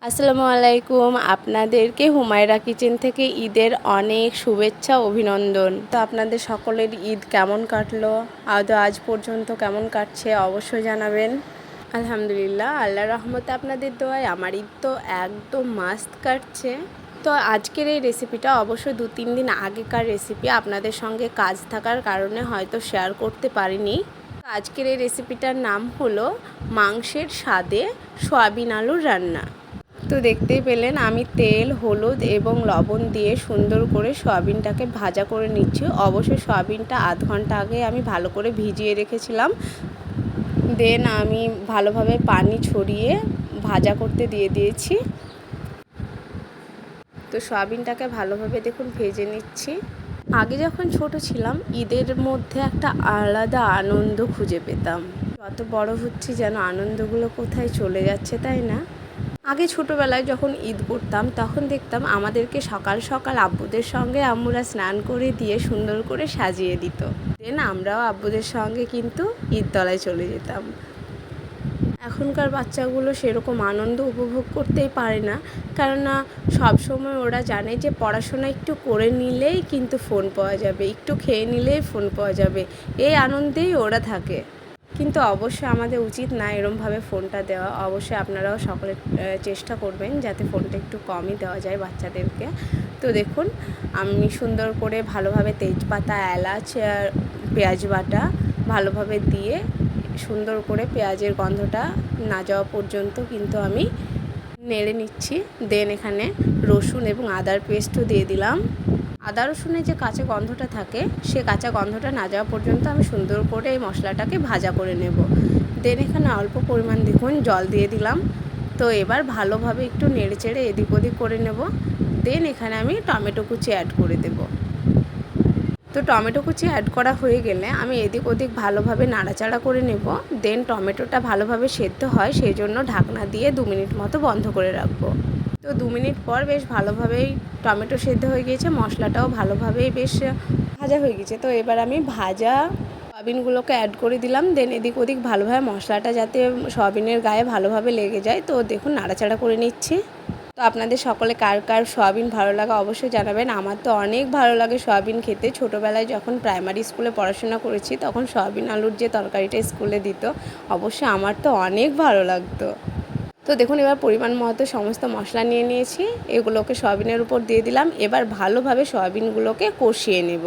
আসসালামু আলাইকুম। আপনাদেরকে হুমায়রা কিচেন থেকে ঈদের অনেক শুভেচ্ছা অভিনন্দন। তো আপনাদের সকলের ঈদ কেমন কাটলো, আজ পর্যন্ত কেমন কাটছে অবশ্যই জানাবেন। আলহামদুলিল্লাহ, আল্লাহর রহমতে আপনাদের দোয়ায় আমার ঈদ তো একদম মাস্ত কাটছে। তো আজকের এই রেসিপিটা অবশ্যই 2-3 দিন আগেকার রেসিপি, আপনাদের সঙ্গে কাজ থাকার কারণে হয়তো শেয়ার করতে পারিনি। আজকের এই রেসিপিটার নাম হলো মাংসের স্বাদে সয়াবিন আলুর রান্না। তো দেখতেই পেলেন আমি তেল, হলুদ এবং লবণ দিয়ে সুন্দর করে সয়াবিনটাকে ভাজা করে নিচ্ছি। অবশ্যই সয়াবিনটা আধ ঘন্টা আগে আমি ভালো করে ভিজিয়ে রেখেছিলাম। দেন আমি ভালোভাবে পানি ছড়িয়ে ভাজা করতে দিয়ে দিয়েছি। তো সয়াবিনটাকে ভালোভাবে দেখুন ভেজে নিচ্ছি। আগে যখন ছোট ছিলাম ঈদের মধ্যে একটা আলাদা আনন্দ খুঁজে পেতাম। যত বড় হচ্ছি যেন আনন্দগুলো কোথায় চলে যাচ্ছে, তাই না? আগে ছোটোবেলায় যখন ঈদ করতাম তখন দেখতাম আমাদেরকে সকাল সকাল আব্বুদের সঙ্গে আম্মুরা স্নান করে দিয়ে সুন্দর করে সাজিয়ে দিত। দেন আমরাও আব্বুদের সঙ্গে কিন্তু ঈদতলায় চলে যেতাম। এখনকার বাচ্চাগুলো সেরকম আনন্দ উপভোগ করতেই পারে না, কেননা সবসময় ওরা জানে যে পড়াশোনা একটু করে নিলেই কিন্তু ফোন পাওয়া যাবে, একটু খেয়ে নিলেই ফোন পাওয়া যাবে, এই আনন্দেই ওরা থাকে। কিন্তু অবশ্যই আমাদের উচিত না এরমভাবে ফোনটা দেওয়া। অবশ্যই আপনারাও সকলে চেষ্টা করবেন যাতে ফোনটা একটু কমই দেওয়া যায় বাচ্চাদেরকে। তো দেখুন আমি সুন্দর করে ভালোভাবে তেজপাতা, এলাচ, পেঁয়াজ বাটা ভালোভাবে দিয়ে সুন্দর করে পেঁয়াজের গন্ধটা না যাওয়া পর্যন্ত কিন্তু আমি নেড়ে নিচ্ছি। দেন এখানে রসুন এবং আদার পেস্টও দিয়ে দিলাম। আদা রসুনের যে কাঁচা গন্ধটা থাকে সে কাঁচা গন্ধটা না যাওয়া পর্যন্ত আমি সুন্দর করে এই মশলাটাকে ভাজা করে নেব। দেন এখানে অল্প পরিমাণ দেখুন জল দিয়ে দিলাম। তো এবার ভালোভাবে একটু নেড়ে চেড়ে এদিক ওদিক করে নেব। দেন এখানে আমি টমেটো কুচি অ্যাড করে দেব। তো টমেটো কুচি অ্যাড করা হয়ে গেলে আমি এদিক ওদিক ভালোভাবে নাড়াচাড়া করে নেব। দেন টমেটোটা ভালোভাবে সেদ্ধ হয় সেই জন্য ঢাকনা দিয়ে 2 মিনিট মতো বন্ধ করে রাখবো। তো 2 মিনিট পর বেশ ভালোভাবেই টমেটো সেদ্ধ হয়ে গিয়েছে, মশলাটাও ভালোভাবেই বেশ ভাজা হয়ে গেছে। তো এবার আমি ভাজা সয়াবিনগুলোকে অ্যাড করে দিলাম। দেন এদিক ওদিক ভালোভাবে মশলাটা যাতে সয়াবিনের গায়ে ভালোভাবে লেগে যায়, তো দেখুন নাড়াচাড়া করে নিচ্ছি। তো আপনাদের সকলে কার কার সয়াবিন ভালো লাগে অবশ্যই জানাবেন। আমার তো অনেক ভালো লাগে সয়াবিন খেতে। ছোটোবেলায় যখন প্রাইমারি স্কুলে পড়াশোনা করেছি তখন সয়াবিন আলুর যে তরকারিটা স্কুলে দিত, অবশ্যই আমার তো অনেক ভালো লাগতো। তো দেখুন এবার পরিমাণ মতো সমস্ত মশলা নিয়ে নিয়েছি, এগুলোকে সয়াবিনের উপর দিয়ে দিলাম। এবার ভালোভাবে সয়াবিনগুলোকে কষিয়ে নেব।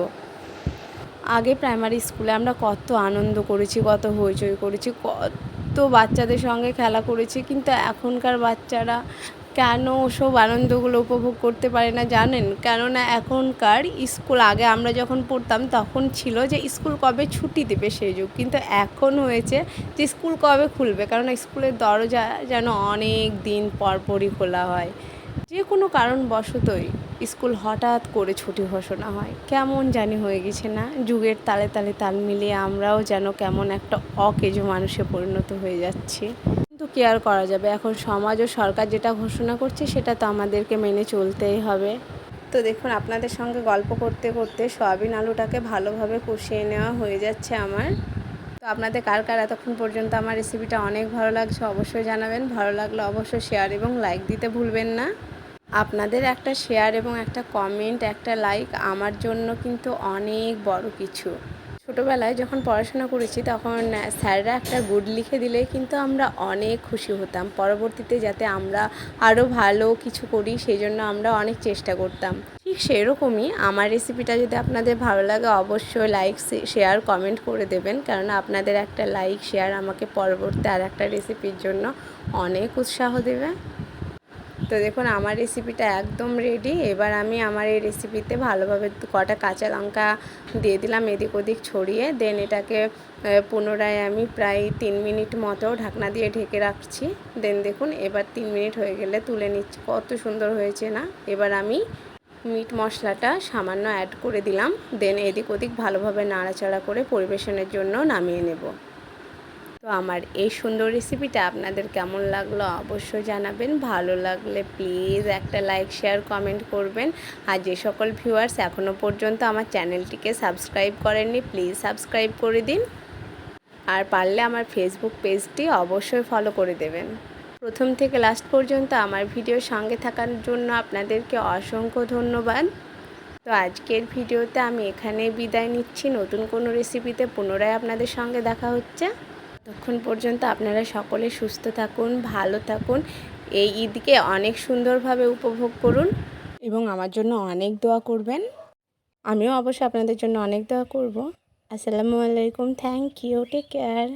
আগে প্রাইমারি স্কুলে আমরা কত আনন্দ করেছি, কত হইচই করেছি, কত বাচ্চাদের সঙ্গে খেলা করেছি, কিন্তু এখনকার বাচ্চারা কেন ওসব আনন্দগুলো উপভোগ করতে পারে না জানেন? কেননা এখনকার স্কুল, আগে আমরা যখন পড়তাম তখন ছিল যে স্কুল কবে ছুটি দেবে সেই যুগ, কিন্তু এখন হয়েছে যে স্কুল কবে খুলবে, কারণ স্কুলের দরজা যেন অনেক দিন পরপরই খোলা হয়। যে কোনো কারণবশতই স্কুল হঠাৎ করে ছুটি ঘোষণা হয়, কেমন জানি হয়ে গেছে না? যুগের তালে তালে তাল মিলিয়ে আমরাও যেন কেমন একটা অকেজো মানুষে পরিণত হয়ে যাচ্ছি। কিন্তু কি আর করা যাবে, এখন সমাজ ও সরকার যেটা ঘোষণা করছে সেটা তো আমাদেরকে মেনে চলতেই হবে। তো দেখুন আপনাদের সঙ্গে গল্প করতে করতে সয়াবিন আলুটাকে ভালোভাবে কষিয়ে নেওয়া হয়ে যাচ্ছে আমার। তো আপনাদের কার কার এতক্ষণ পর্যন্ত আমার রেসিপিটা অনেক ভালো লাগছে অবশ্যই জানাবেন। ভালো লাগলে অবশ্যই শেয়ার এবং লাইক দিতে ভুলবেন না। আপনাদের একটা শেয়ার এবং একটা কমেন্ট, একটা লাইক আমার জন্য কিন্তু অনেক বড় কিছু। ছোটোবেলায় যখন পড়াশোনা করেছি তখন স্যাররা একটা গুড লিখে দিলেই কিন্তু আমরা অনেক খুশি হতাম। পরবর্তীতে যাতে আমরা আরও ভালো কিছু করি সেই জন্য আমরা অনেক চেষ্টা করতাম। ঠিক সেরকমই আমার রেসিপিটা যদি আপনাদের ভালো লাগে অবশ্যই লাইক, শেয়ার, কমেন্ট করে দেবেন, কেননা আপনাদের একটা লাইক শেয়ার আমাকে পরবর্তী আর একটা রেসিপির জন্য অনেক উৎসাহ দেবে। তো দেখুন আমার রেসিপিটা একদম রেডি। এবার আমি আমার এই রেসিপিতে ভালোভাবে কটা কাঁচা লঙ্কা দিয়ে দিলাম এদিক ওদিক ছড়িয়ে। দেন এটাকে পুনরায় আমি প্রায় 3 মিনিট মতো ঢাকনা দিয়ে ঢেকে রাখছি। দেন দেখুন এবার 3 মিনিট হয়ে গেলে তুলে নিচ্ছি, কত সুন্দর হয়েছে না? এবার আমি মিট মশলাটা সামান্য অ্যাড করে দিলাম। দেন এদিক ওদিক ভালোভাবে নাড়াচাড়া করে পরিবেশনের জন্য নামিয়ে নেব। তো আমার এই সুন্দর রেসিপিটা আপনাদের কেমন লাগলো অবশ্যই জানাবেন। ভালো লাগলে প্লিজ একটা লাইক, শেয়ার, কমেন্ট করবেন। আর যে সকল ভিউয়ার্স এখনও পর্যন্ত আমার চ্যানেলটিকে সাবস্ক্রাইব করেননি প্লিজ সাবস্ক্রাইব করে দিন। আর পারলে আমার ফেসবুক পেজটি অবশ্যই ফলো করে দেবেন। প্রথম থেকে লাস্ট পর্যন্ত আমার ভিডিওর সঙ্গে থাকার জন্য আপনাদেরকে অসংখ্য ধন্যবাদ। তো আজকের ভিডিওতে আমি এখানে বিদায় নিচ্ছি। নতুন কোনো রেসিপিতে পুনরায় আপনাদের সঙ্গে দেখা হচ্ছে। ততক্ষণ পর্যন্ত আপনারা সকলে সুস্থ থাকুন, ভালো থাকুন, এই ঈদকে অনেক সুন্দরভাবে উপভোগ করুন এবং আমার জন্য অনেক দোয়া করবেন। আমিও অবশ্যই আপনাদের জন্য অনেক দোয়া করব। আসসালামু আলাইকুম, থ্যাংক ইউ, টেক কেয়ার।